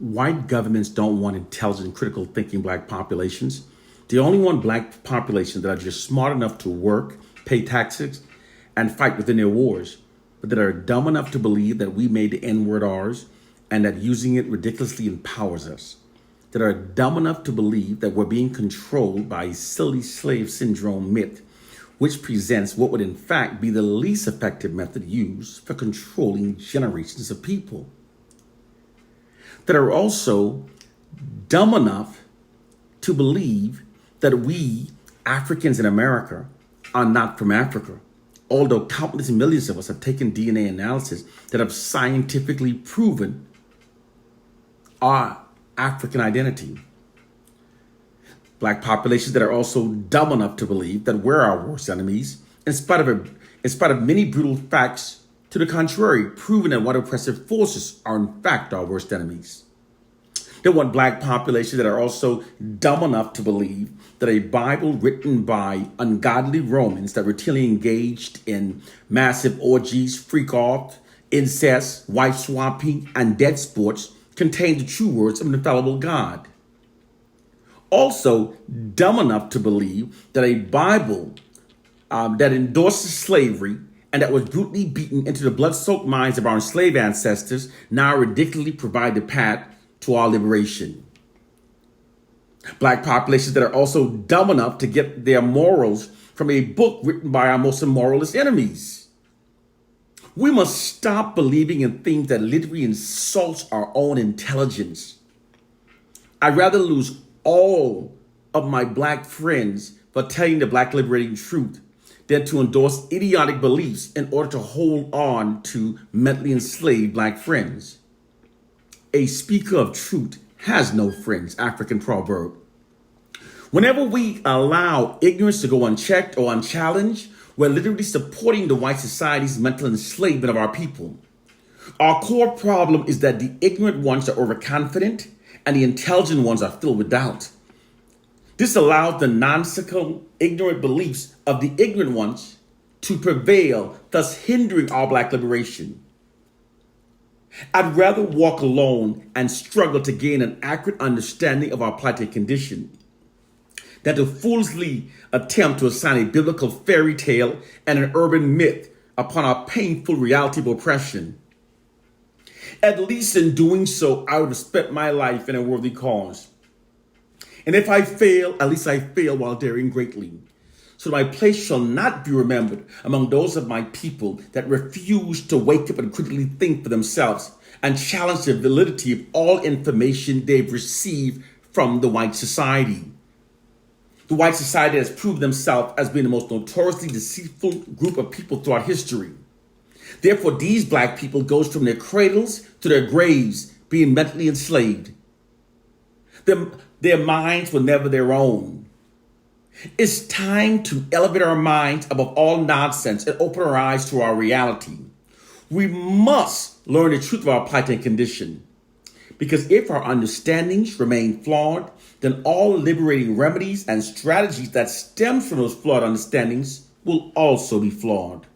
White governments don't want intelligent, critical thinking black populations. They only want black populations that are just smart enough to work, pay taxes, and fight within their wars, but that are dumb enough to believe that we made the N word ours and that using it ridiculously empowers us. That are dumb enough to believe that we're being controlled by a silly slave syndrome myth, which presents what would in fact be the least effective method used for controlling generations of people. That are also dumb enough to believe that we, Africans in America, are not from Africa, although countless millions of us have taken DNA analysis that have scientifically proven our African identity. Black populations that are also dumb enough to believe that we're our worst enemies, in spite of many brutal facts to the contrary, proving that white oppressive forces are in fact our worst enemies. They want black populations that are also dumb enough to believe that a Bible written by ungodly Romans that routinely engaged in massive orgies, freak-off, incest, wife swapping, and dead sports contains the true words of an infallible God. Also dumb enough to believe that a Bible that endorses slavery and that was brutally beaten into the blood-soaked minds of our enslaved ancestors now ridiculously provide the path to our liberation. Black populations that are also dumb enough to get their morals from a book written by our most immoralist enemies. We must stop believing in things that literally insults our own intelligence. I'd rather lose all of my black friends for telling the black liberating truth than to endorse idiotic beliefs in order to hold on to mentally enslaved black friends. A speaker of truth has no friends, African proverb. Whenever we allow ignorance to go unchecked or unchallenged, we're literally supporting the white society's mental enslavement of our people. Our core problem is that the ignorant ones are overconfident and the intelligent ones are filled with doubt. This allows the nonsensical, ignorant beliefs of the ignorant ones to prevail, thus hindering our black liberation. I'd rather walk alone and struggle to gain an accurate understanding of our plighted condition than to foolishly attempt to assign a biblical fairy tale and an urban myth upon our painful reality of oppression. At least in doing so, I would have spent my life in a worthy cause. And if I fail, at least I fail while daring greatly. So my place shall not be remembered among those of my people that refuse to wake up and critically think for themselves and challenge the validity of all information they've received from the white society. The white society has proved themselves as being the most notoriously deceitful group of people throughout history. Therefore, these black people goes from their cradles to their graves being mentally enslaved. Their minds were never their own. It's time to elevate our minds above all nonsense and open our eyes to our reality. We must learn the truth of our plighted condition. Because if our understandings remain flawed, then all liberating remedies and strategies that stem from those flawed understandings will also be flawed.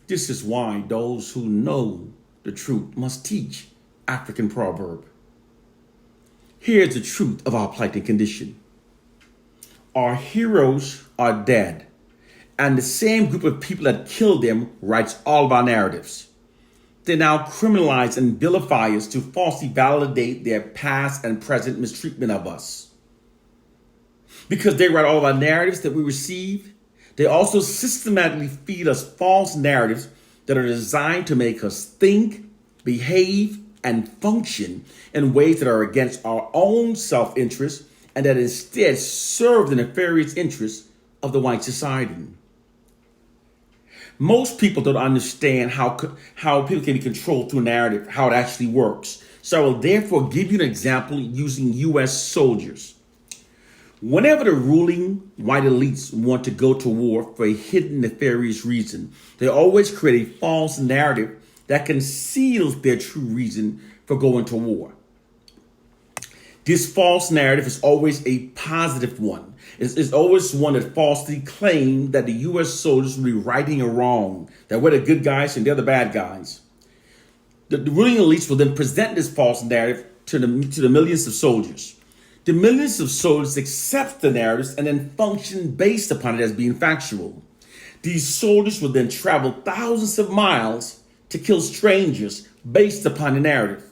This is why those who know the truth must teach. African proverb. Here's the truth of our plighted condition. Our heroes are dead, and the same group of people that killed them writes all of our narratives. They now criminalize and vilify us to falsely validate their past and present mistreatment of us. Because they write all of our narratives that we receive, they also systematically feed us false narratives that are designed to make us think, behave, and function in ways that are against our own self-interest and that instead serve the nefarious interests of the white society. Most people don't understand how people can be controlled through narrative, how it actually works. So I will therefore give you an example using U.S. soldiers. Whenever the ruling white elites want to go to war for a hidden nefarious reason, they always create a false narrative that conceals their true reason for going to war. This false narrative is always a positive one. It's always one that falsely claims that the U.S. soldiers will be righting a wrong, that we're the good guys and they're the bad guys. The ruling elites will then present this false narrative to the millions of soldiers. The millions of soldiers accept the narratives and then function based upon it as being factual. These soldiers will then travel thousands of miles to kill strangers based upon the narrative.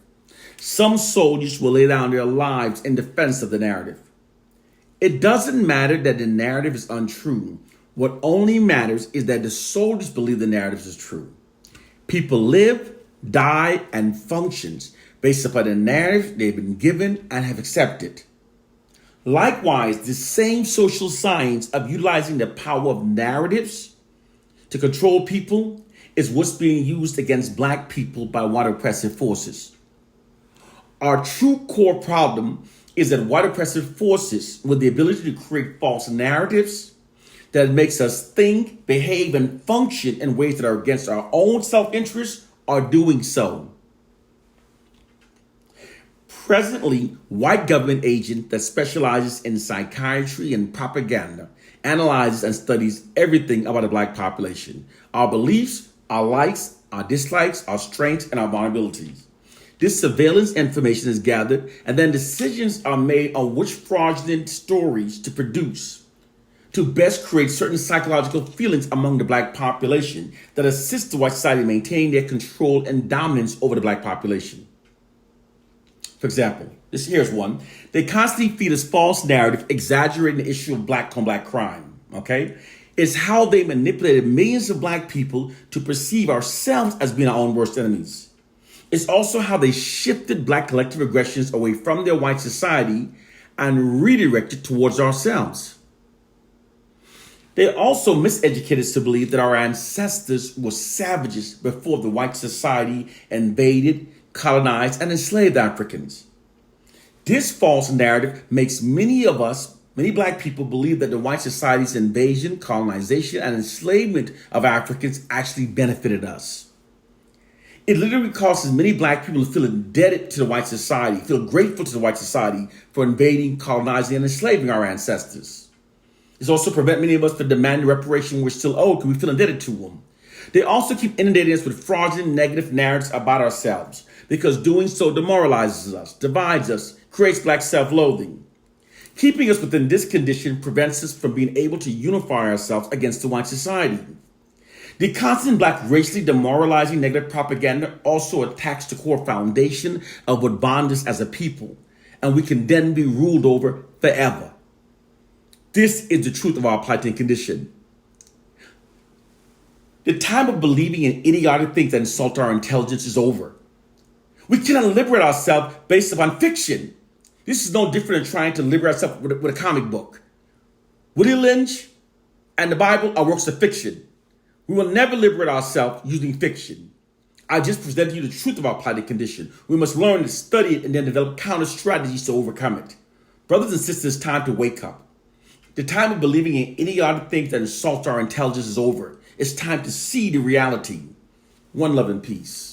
Some soldiers will lay down their lives in defense of the narrative. It doesn't matter that the narrative is untrue. What only matters is that the soldiers believe the narrative is true. People live, die, and functions based upon the narrative they've been given and have accepted. Likewise, the same social science of utilizing the power of narratives to control people is what's being used against Black people by white oppressive forces. Our true core problem is that white oppressive forces, with the ability to create false narratives that makes us think, behave, and function in ways that are against our own self-interest, are doing so. Presently, white government agent that specializes in psychiatry and propaganda analyzes and studies everything about the Black population, our beliefs, our likes, our dislikes, our strengths, and our vulnerabilities. This surveillance information is gathered, and then decisions are made on which fraudulent stories to produce to best create certain psychological feelings among the Black population that assist the white society maintain their control and dominance over the Black population. For example, here's one. They constantly feed us false narrative, exaggerating the issue of Black on Black crime, okay? It's how they manipulated millions of Black people to perceive ourselves as being our own worst enemies. It's also how they shifted Black collective aggressions away from their white society and redirected towards ourselves. They also miseducated us to believe that our ancestors were savages before the white society invaded, colonized, and enslaved Africans. This false narrative makes many Black people believe that the white society's invasion, colonization, and enslavement of Africans actually benefited us. It literally causes many Black people to feel indebted to the white society, feel grateful to the white society for invading, colonizing, and enslaving our ancestors. It's also prevent many of us from demanding reparation we're still owed because we feel indebted to them. They also keep inundating us with fraudulent, negative narratives about ourselves because doing so demoralizes us, divides us, creates Black self-loathing. Keeping us within this condition prevents us from being able to unify ourselves against the white society. The constant Black racially demoralizing negative propaganda also attacks the core foundation of what bonds us as a people, and we can then be ruled over forever. This is the truth of our plighting condition. The time of believing in idiotic things that insult our intelligence is over. We cannot liberate ourselves based upon fiction. This is no different than trying to liberate ourselves with a comic book. Willie Lynch and the Bible are works of fiction. We will never liberate ourselves using fiction. I just presented you the truth of our plighted condition. We must learn to study it and then develop counter strategies to overcome it. Brothers and sisters, it's time to wake up. The time of believing in idiotic things that insult our intelligence is over. It's time to see the reality. One love and peace.